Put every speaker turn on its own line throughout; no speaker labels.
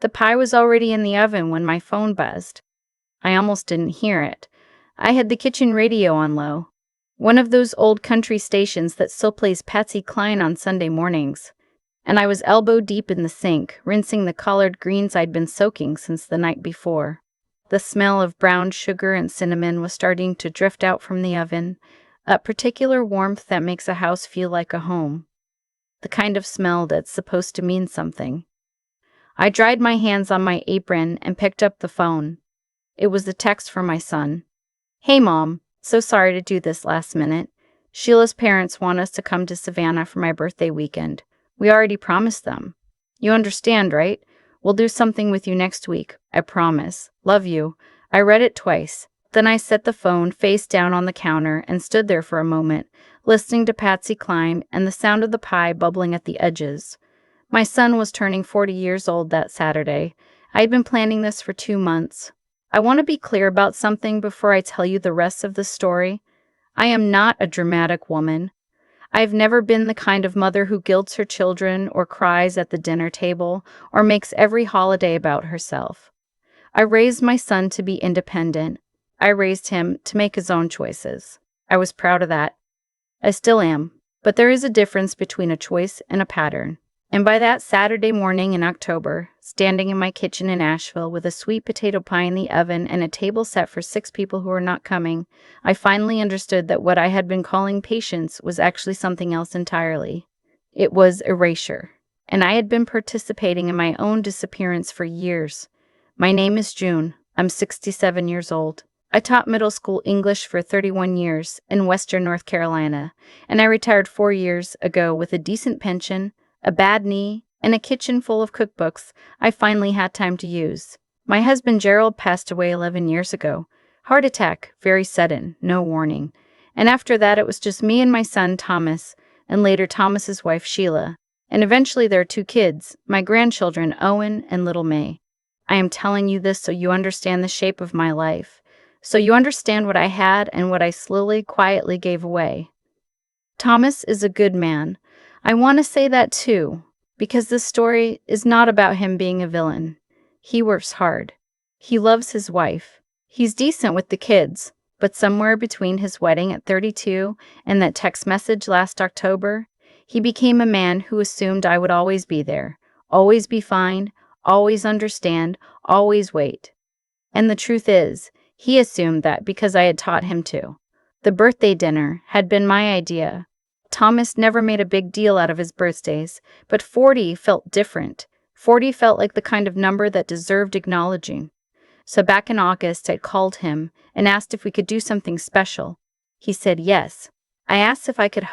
The pie was already in the oven when my phone buzzed. I almost didn't hear it. I had the kitchen radio on low, one of those old country stations that still plays Patsy Cline on Sunday mornings, and I was elbow deep in the sink, rinsing the collard greens I'd been soaking since the night before. The smell of browned sugar and cinnamon was starting to drift out from the oven, a particular warmth that makes a house feel like a home. The kind of smell that's supposed to mean something. I dried my hands on my apron and picked up the phone. It was a text from my son. "Hey Mom, so sorry to do this last minute. Sheila's parents want us to come to Savannah for my birthday weekend. We already promised them. You understand, right? We'll do something with you next week. I promise. Love you." I read it twice. Then I set the phone face down on the counter and stood there for a moment, listening to Patsy Cline and the sound of the pie bubbling at the edges. My son was turning 40 years old that Saturday. I had been planning this for 2 months. I want to be clear about something before I tell you the rest of the story. I am not a dramatic woman. I've never been the kind of mother who guilts her children or cries at the dinner table or makes every holiday about herself. I raised my son to be independent. I raised him to make his own choices. I was proud of that. I still am. But there is a difference between a choice and a pattern. And by that Saturday morning in October, standing in my kitchen in Asheville with a sweet potato pie in the oven and a table set for 6 people who were not coming, I finally understood that what I had been calling patience was actually something else entirely. It was erasure. And I had been participating in my own disappearance for years. My name is June. I'm 67 years old. I taught middle school English for 31 years in Western North Carolina, and I retired 4 years ago with a decent pension, a bad knee, and a kitchen full of cookbooks I finally had time to use. My husband Gerald passed away 11 years ago. Heart attack, very sudden, no warning. And after that it was just me and my son Thomas, and later Thomas's wife Sheila. And eventually there are 2 kids, my grandchildren Owen and little May. I am telling you this so you understand the shape of my life. So you understand what I had and what I slowly, quietly gave away. Thomas is a good man. I want to say that too, because this story is not about him being a villain. He works hard. He loves his wife. He's decent with the kids, but somewhere between his wedding at 32 and that text message last October, he became a man who assumed I would always be there, always be fine, always understand, always wait. And the truth is, he assumed that because I had taught him to. The birthday dinner had been my idea. Thomas never made a big deal out of his birthdays, but 40 felt different. 40 felt like the kind of number that deserved acknowledging. So back in August, I called him and asked if we could do something special. He said yes. I asked if I could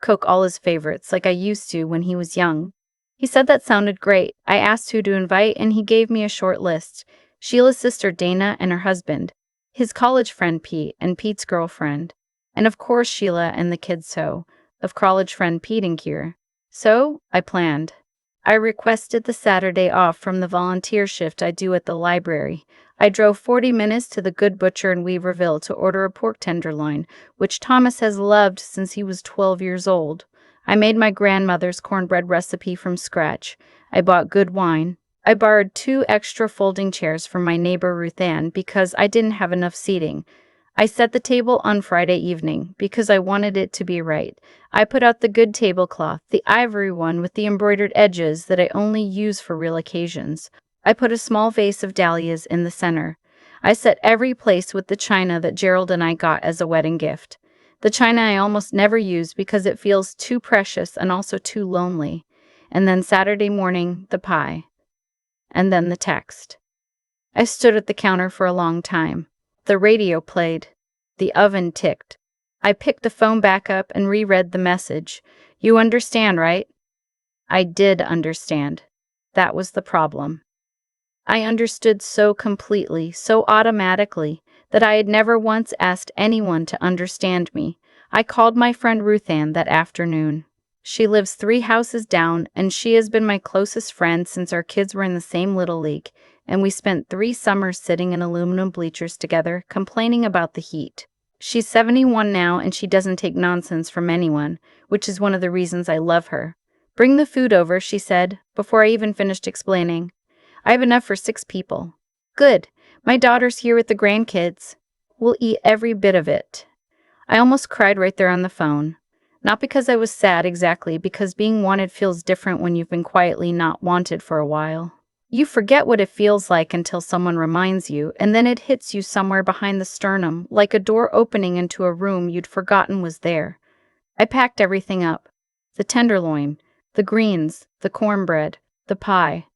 cook all his favorites like I used to when he was young. He said that sounded great. I asked who to invite, and he gave me a short list. Sheila's sister Dana and her husband, his college friend Pete and Pete's girlfriend, and of course Sheila and the kids of college friend Pete and Kier. So I planned. I requested the Saturday off from the volunteer shift I do at the library. I drove 40 minutes to the Good Butcher in Weaverville to order a pork tenderloin, which Thomas has loved since he was 12 years old. I made my grandmother's cornbread recipe from scratch. I bought good wine. I borrowed 2 extra folding chairs from my neighbor Ruth Ann because I didn't have enough seating. I set the table on Friday evening because I wanted it to be right. I put out the good tablecloth, the ivory one with the embroidered edges that I only use for real occasions. I put a small vase of dahlias in the center. I set every place with the china that Gerald and I got as a wedding gift. The china I almost never use because it feels too precious and also too lonely. And then Saturday morning, the pie. And then the text. I stood at the counter for a long time. The radio played. The oven ticked. I picked the phone back up and reread the message. You understand, right? I did understand. That was the problem. I understood so completely, so automatically, that I had never once asked anyone to understand me. I called my friend Ruth Ann that afternoon. She lives 3 houses down, and she has been my closest friend since our kids were in the same little league, and we spent 3 summers sitting in aluminum bleachers together, complaining about the heat. She's 71 now, and she doesn't take nonsense from anyone, which is one of the reasons I love her. Bring the food over, she said, before I even finished explaining. I have enough for 6 people. Good. My daughter's here with the grandkids. We'll eat every bit of it. I almost cried right there on the phone. Not because I was sad exactly, because being wanted feels different when you've been quietly not wanted for a while. You forget what it feels like until someone reminds you, and then it hits you somewhere behind the sternum, like a door opening into a room you'd forgotten was there. I packed everything up. The tenderloin, the greens, the cornbread, the pie.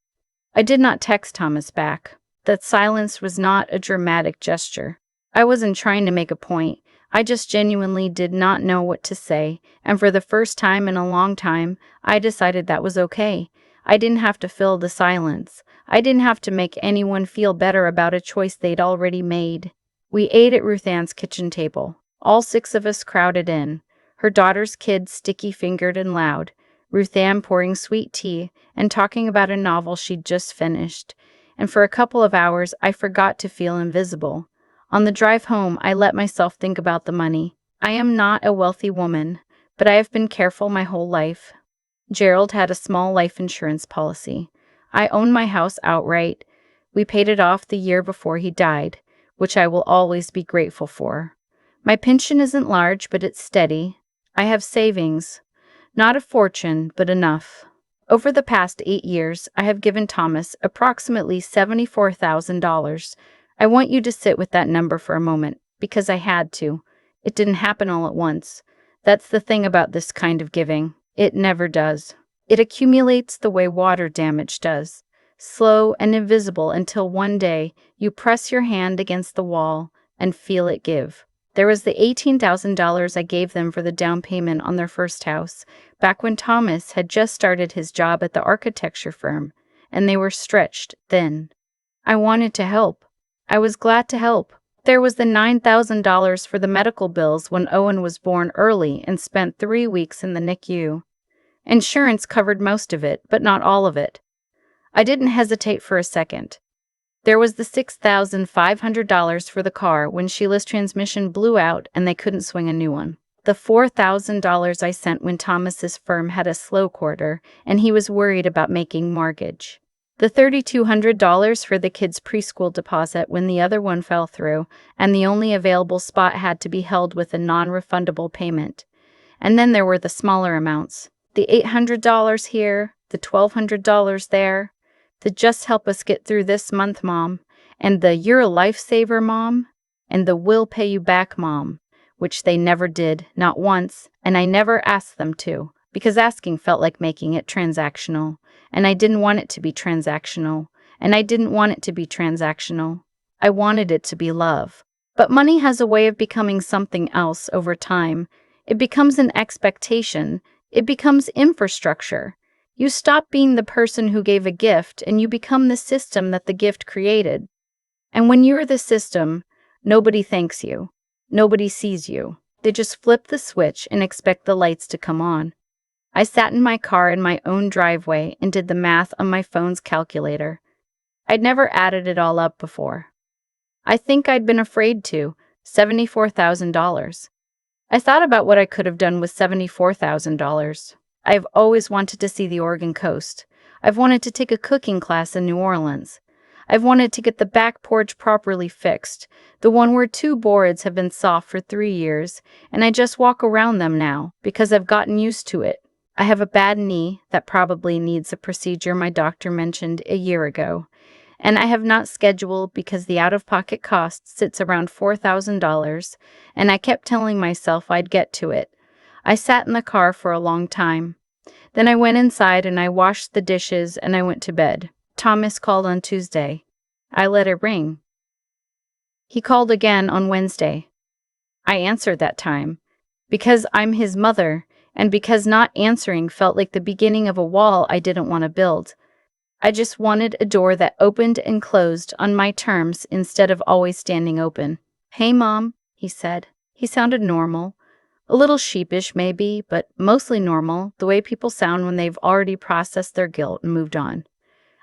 I did not text Thomas back. That silence was not a dramatic gesture. I wasn't trying to make a point. I just genuinely did not know what to say, and for the first time in a long time, I decided that was okay. I didn't have to fill the silence. I didn't have to make anyone feel better about a choice they'd already made. We ate at Ruth Ann's kitchen table. All 6 of us crowded in. Her daughter's kids sticky-fingered and loud. Ruth Ann pouring sweet tea and talking about a novel she'd just finished. And for a couple of hours, I forgot to feel invisible. On the drive home, I let myself think about the money. I am not a wealthy woman, but I have been careful my whole life. Gerald had a small life insurance policy. I own my house outright. We paid it off the year before he died, which I will always be grateful for. My pension isn't large, but it's steady. I have savings. Not a fortune, but enough. Over the past 8 years, I have given Thomas approximately $74,000. I want you to sit with that number for a moment, because I had to. It didn't happen all at once. That's the thing about this kind of giving. It never does. It accumulates the way water damage does, slow and invisible until one day you press your hand against the wall and feel it give. There was the $18,000 I gave them for the down payment on their first house, back when Thomas had just started his job at the architecture firm, and they were stretched thin. I wanted to help. I was glad to help. There was the $9,000 for the medical bills when Owen was born early and spent 3 weeks in the NICU. Insurance covered most of it, but not all of it. I didn't hesitate for a second. There was the $6,500 for the car when Sheila's transmission blew out and they couldn't swing a new one. The $4,000 I sent when Thomas's firm had a slow quarter and he was worried about making mortgage. The $3,200 for the kids' preschool deposit when the other one fell through and the only available spot had to be held with a non-refundable payment. And then there were the smaller amounts. The $800 here, the $1,200 there, the just help us get through this month, Mom, and the you're a lifesaver, Mom, and the we'll pay you back, Mom, which they never did, not once, and I never asked them to, because asking felt like making it transactional, and I didn't want it to be transactional, and I didn't want it to be transactional. I wanted it to be love. But money has a way of becoming something else over time. It becomes an expectation. It becomes infrastructure. You stop being the person who gave a gift and you become the system that the gift created. And when you're the system, nobody thanks you. Nobody sees you. They just flip the switch and expect the lights to come on. I sat in my car in my own driveway and did the math on my phone's calculator. I'd never added it all up before. I think I'd been afraid to. $74,000. I thought about what I could have done with $74,000. I've always wanted to see the Oregon coast. I've wanted to take a cooking class in New Orleans. I've wanted to get the back porch properly fixed, the one where 2 boards have been soft for 3 years, and I just walk around them now because I've gotten used to it. I have a bad knee that probably needs a procedure my doctor mentioned a year ago, and I have not scheduled because the out-of-pocket cost sits around $4,000, and I kept telling myself I'd get to it. I sat in the car for a long time. Then I went inside and I washed the dishes and I went to bed. Thomas called on Tuesday. I let it ring. He called again on Wednesday. I answered that time, because I'm his mother, and because not answering felt like the beginning of a wall I didn't want to build. I just wanted a door that opened and closed on my terms instead of always standing open. "Hey, Mom," he said. He sounded normal. A little sheepish, maybe, but mostly normal, the way people sound when they've already processed their guilt and moved on.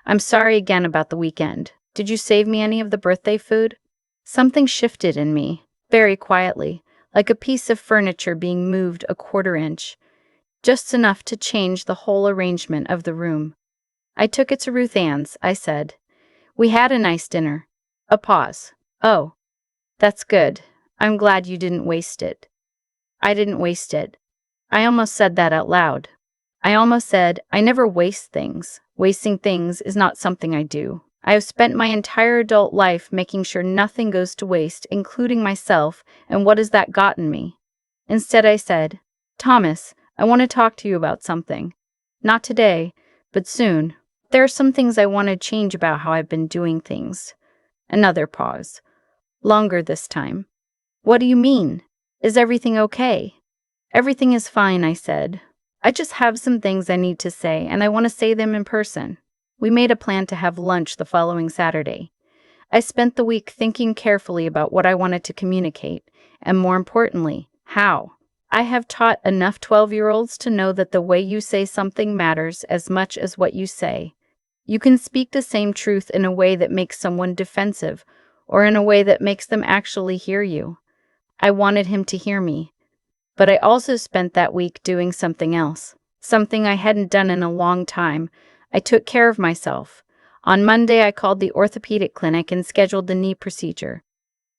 "I'm sorry again about the weekend. Did you save me any of the birthday food?" Something shifted in me, very quietly, like a piece of furniture being moved a 1/4 inch, just enough to change the whole arrangement of the room. "I took it to Ruth Ann's," I said. We had a nice dinner. A pause. Oh, that's good. I'm glad you didn't waste it. I didn't waste it. I almost said that out loud. I almost said, I never waste things. Wasting things is not something I do. I have spent my entire adult life making sure nothing goes to waste, including myself, and what has that gotten me? Instead, I said, Thomas, I want to talk to you about something. Not today, but soon. There are some things I want to change about how I've been doing things. Another pause. Longer this time. What do you mean? Is everything okay? Everything is fine, I said. I just have some things I need to say, and I want to say them in person. We made a plan to have lunch the following Saturday. I spent the week thinking carefully about what I wanted to communicate, and more importantly, how. I have taught enough 12-year-olds to know that the way you say something matters as much as what you say. You can speak the same truth in a way that makes someone defensive, or in a way that makes them actually hear you. I wanted him to hear me. But I also spent that week doing something else, something I hadn't done in a long time. I took care of myself. On Monday, I called the orthopedic clinic and scheduled the knee procedure.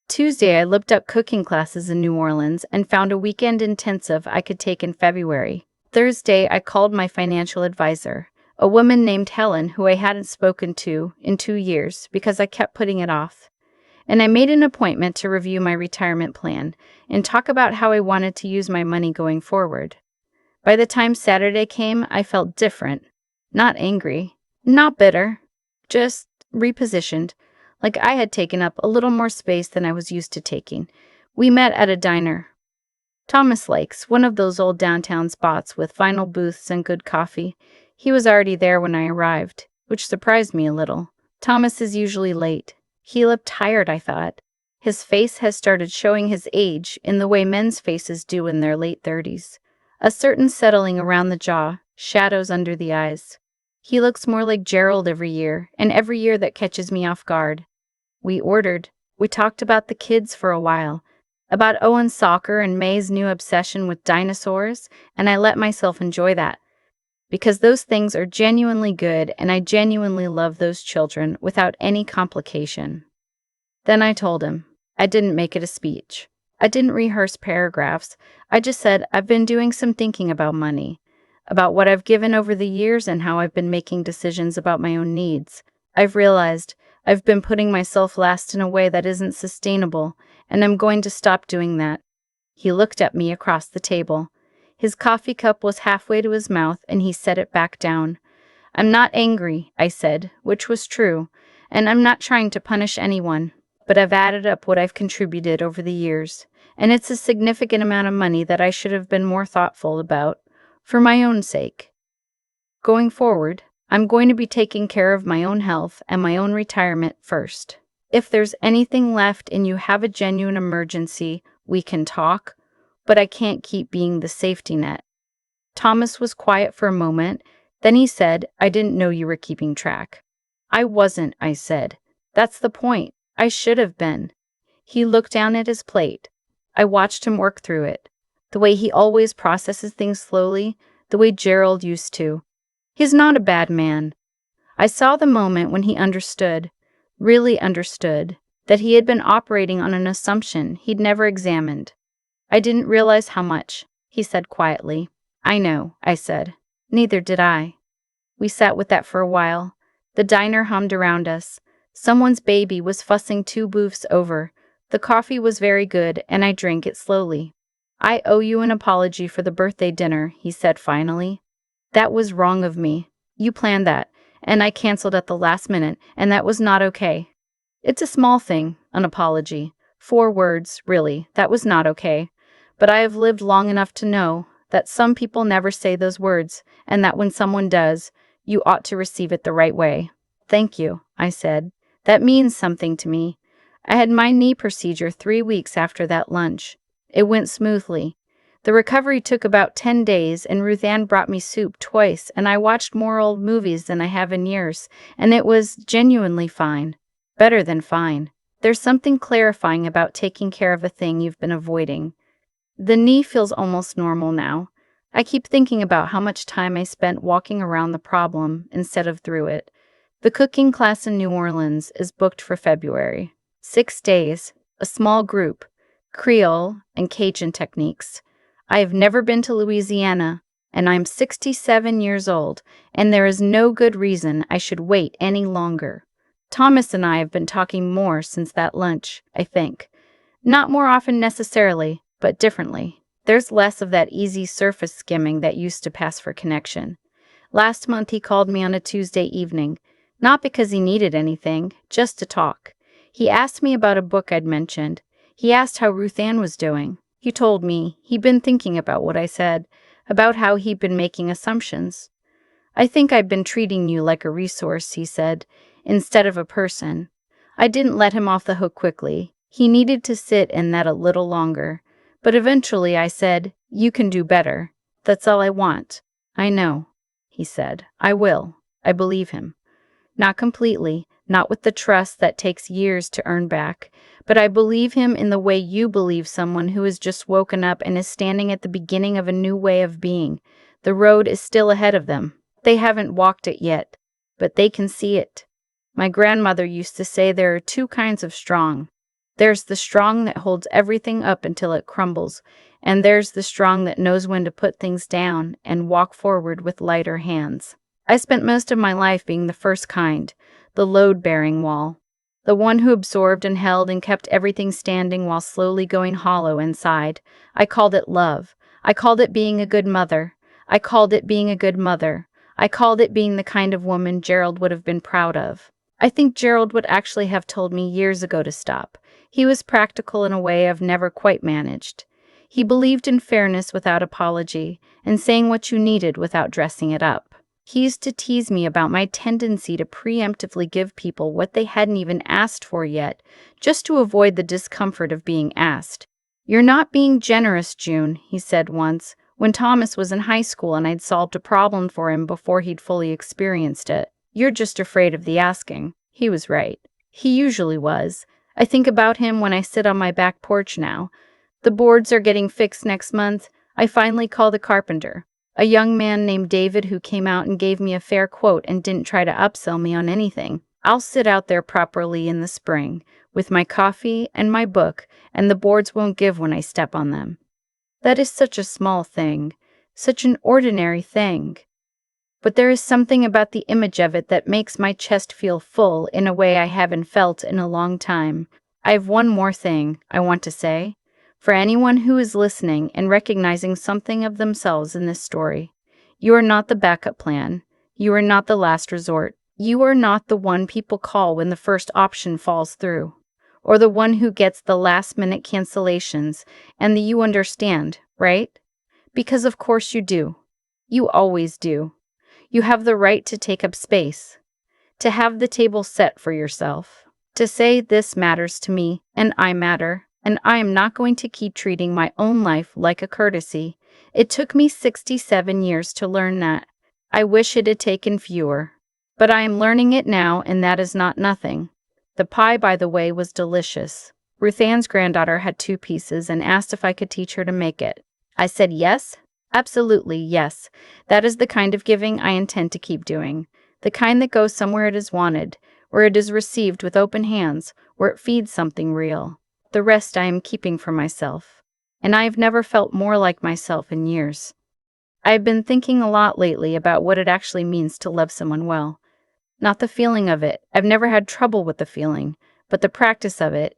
Tuesday, I looked up cooking classes in New Orleans and found a weekend intensive I could take in February. Thursday, I called my financial advisor, a woman named Helen who I hadn't spoken to in 2 years because I kept putting it off. And I made an appointment to review my retirement plan and talk about how I wanted to use my money going forward. By the time Saturday came, I felt different. Not angry, not bitter, just repositioned, like I had taken up a little more space than I was used to taking. We met at a diner. Thomas likes one of those old downtown spots with vinyl booths and good coffee. He was already there when I arrived, which surprised me a little. Thomas is usually late. He looked tired, I thought. His face has started showing his age in the way men's faces do in their late 30s. A certain settling around the jaw, shadows under the eyes. He looks more like Gerald every year, and every year that catches me off guard. We ordered. We talked about the kids for a while, about Owen's soccer and May's new obsession with dinosaurs, and I let myself enjoy that. Because those things are genuinely good, and I genuinely love those children without any complication. Then I told him. I didn't make it a speech. I didn't rehearse paragraphs. I just said I've been doing some thinking about money, about what I've given over the years and how I've been making decisions about my own needs. I've realized I've been putting myself last in a way that isn't sustainable, and I'm going to stop doing that. He looked at me across the table. His coffee cup was halfway to his mouth, and he set it back down. I'm not angry, I said, which was true, and I'm not trying to punish anyone, but I've added up what I've contributed over the years, and it's a significant amount of money that I should have been more thoughtful about, for my own sake. Going forward, I'm going to be taking care of my own health and my own retirement first. If there's anything left and you have a genuine emergency, we can talk, but I can't keep being the safety net. Thomas was quiet for a moment, then he said, I didn't know you were keeping track. I wasn't, I said. That's the point. I should have been. He looked down at his plate. I watched him work through it. The way he always processes things slowly, the way Gerald used to. He's not a bad man. I saw the moment when he understood, really understood, that he had been operating on an assumption he'd never examined. I didn't realize how much, he said quietly. I know, I said. Neither did I. We sat with that for a while. The diner hummed around us. Someone's baby was fussing 2 booths over. The coffee was very good, and I drank it slowly. I owe you an apology for the birthday dinner, he said finally. That was wrong of me. You planned that, and I canceled at the last minute, and that was not okay. It's a small thing, an apology. 4 words, really. That was not okay. But I have lived long enough to know that some people never say those words, and that when someone does, you ought to receive it the right way. Thank you, I said. That means something to me. I had my knee procedure 3 weeks after that lunch. It went smoothly. The recovery took about 10 days, and Ruth Ann brought me soup twice, and I watched more old movies than I have in years, and it was genuinely fine. Better than fine. There's something clarifying about taking care of a thing you've been avoiding. The knee feels almost normal now. I keep thinking about how much time I spent walking around the problem instead of through it. The cooking class in New Orleans is booked for February. 6 days, a small group, Creole and Cajun techniques. I have never been to Louisiana, and I'm 67 years old, and there is no good reason I should wait any longer. Thomas and I have been talking more since that lunch, I think. Not more often necessarily, but differently. There's less of that easy surface skimming that used to pass for connection. Last month he called me on a Tuesday evening, not because he needed anything, just to talk. He asked me about a book I'd mentioned. He asked how Ruth Ann was doing. He told me he'd been thinking about what I said, about how he'd been making assumptions. I think I'd been treating you like a resource, he said, instead of a person. I didn't let him off the hook quickly. He needed to sit in that a little longer. But eventually I said, "You can do better. That's all I want." "I know," he said. "I will." I believe him. Not completely, not with the trust that takes years to earn back, but I believe him in the way you believe someone who has just woken up and is standing at the beginning of a new way of being. The road is still ahead of them. They haven't walked it yet, but they can see it. My grandmother used to say there are two kinds of strong. There's the strong that holds everything up until it crumbles, and there's the strong that knows when to put things down and walk forward with lighter hands. I spent most of my life being the first kind, the load-bearing wall, the one who absorbed and held and kept everything standing while slowly going hollow inside. I called it love. I called it being a good mother. I called it being a good mother. I called it being the kind of woman Gerald would have been proud of. I think Gerald would actually have told me years ago to stop. He was practical in a way I've never quite managed. He believed in fairness without apology, and saying what you needed without dressing it up. He used to tease me about my tendency to preemptively give people what they hadn't even asked for yet, just to avoid the discomfort of being asked. "You're not being generous, June," he said once, when Thomas was in high school and I'd solved a problem for him before he'd fully experienced it. "You're just afraid of the asking." He was right. He usually was. I think about him when I sit on my back porch now. The boards are getting fixed next month. I finally call the carpenter, a young man named David who came out and gave me a fair quote and didn't try to upsell me on anything. I'll sit out there properly in the spring, with my coffee and my book, and the boards won't give when I step on them. That is such a small thing, such an ordinary thing. But there is something about the image of it that makes my chest feel full in a way I haven't felt in a long time. I have one more thing I want to say. For anyone who is listening and recognizing something of themselves in this story, you are not the backup plan. You are not the last resort. You are not the one people call when the first option falls through, or the one who gets the last-minute cancellations and the "you understand, right?" Because of course you do. You always do. You have the right to take up space, to have the table set for yourself, to say this matters to me and I matter, and I am not going to keep treating my own life like a courtesy. It took me 67 years to learn that. I wish it had taken fewer. But I am learning it now, and that is not nothing. The pie, by the way, was delicious. Ruth Ann's granddaughter had 2 pieces and asked if I could teach her to make it. I said yes. Absolutely, yes. That is the kind of giving I intend to keep doing. The kind that goes somewhere it is wanted, where it is received with open hands, where it feeds something real. The rest I am keeping for myself. And I have never felt more like myself in years. I have been thinking a lot lately about what it actually means to love someone well. Not the feeling of it. I've never had trouble with the feeling, but the practice of it.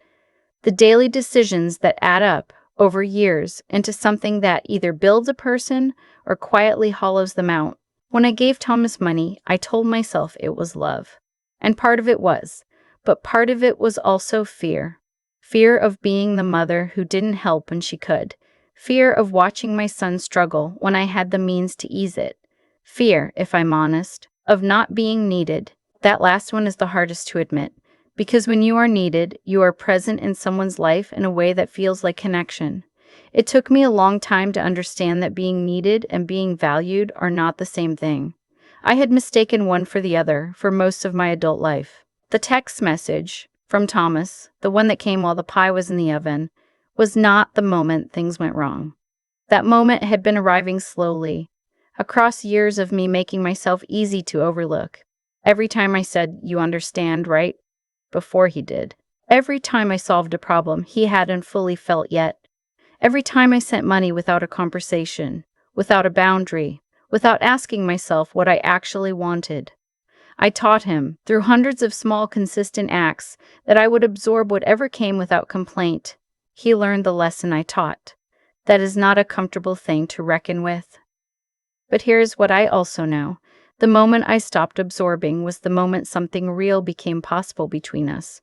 The daily decisions that add up over years into something that either builds a person or quietly hollows them out. When I gave Thomas money, I told myself it was love. And part of it was. But part of it was also fear. Fear of being the mother who didn't help when she could. Fear of watching my son struggle when I had the means to ease it. Fear, if I'm honest, of not being needed. That last one is the hardest to admit. Because when you are needed, you are present in someone's life in a way that feels like connection. It took me a long time to understand that being needed and being valued are not the same thing. I had mistaken one for the other for most of my adult life. The text message from Thomas, the one that came while the pie was in the oven, was not the moment things went wrong. That moment had been arriving slowly, across years of me making myself easy to overlook. Every time I said, "You understand, right?" before he did. Every time I solved a problem he hadn't fully felt yet. Every time I sent money without a conversation, without a boundary, without asking myself what I actually wanted. I taught him, through hundreds of small, consistent acts, that I would absorb whatever came without complaint. He learned the lesson I taught. That is not a comfortable thing to reckon with. But here's what I also know. The moment I stopped absorbing was the moment something real became possible between us.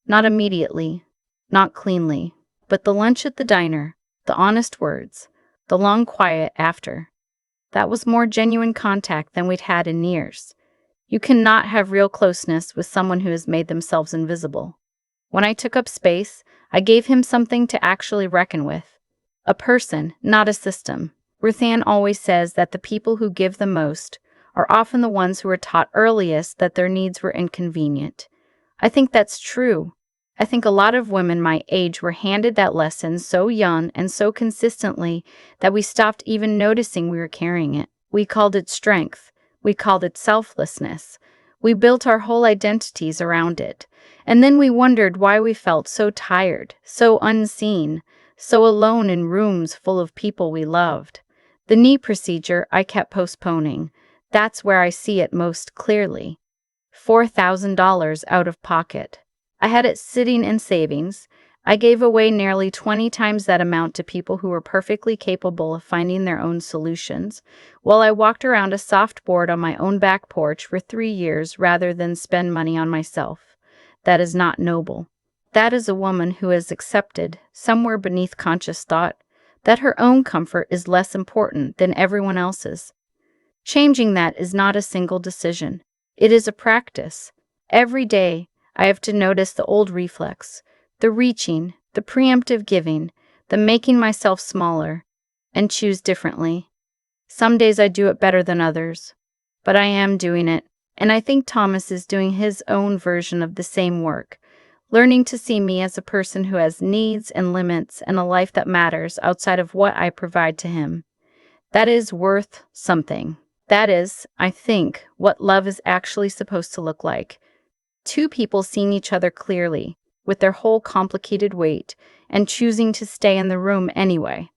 Not immediately, not cleanly, but the lunch at the diner, the honest words, the long quiet after. That was more genuine contact than we'd had in years. You cannot have real closeness with someone who has made themselves invisible. When I took up space, I gave him something to actually reckon with. A person, not a system. Ruthann always says that the people who give the most are often the ones who were taught earliest that their needs were inconvenient. I think that's true. I think a lot of women my age were handed that lesson so young and so consistently that we stopped even noticing we were carrying it. We called it strength. We called it selflessness. We built our whole identities around it. And then we wondered why we felt so tired, so unseen, so alone in rooms full of people we loved. The knee procedure I kept postponing. That's where I see it most clearly. $4,000 out of pocket. I had it sitting in savings. I gave away nearly 20 times that amount to people who were perfectly capable of finding their own solutions, while I walked around a soft board on my own back porch for 3 years rather than spend money on myself. That is not noble. That is a woman who has accepted, somewhere beneath conscious thought, that her own comfort is less important than everyone else's. Changing that is not a single decision. It is a practice. Every day, I have to notice the old reflex, the reaching, the preemptive giving, the making myself smaller, and choose differently. Some days I do it better than others, but I am doing it, and I think Thomas is doing his own version of the same work, learning to see me as a person who has needs and limits and a life that matters outside of what I provide to him. That is worth something. That is, I think, what love is actually supposed to look like. Two people seeing each other clearly, with their whole complicated weight, and choosing to stay in the room anyway.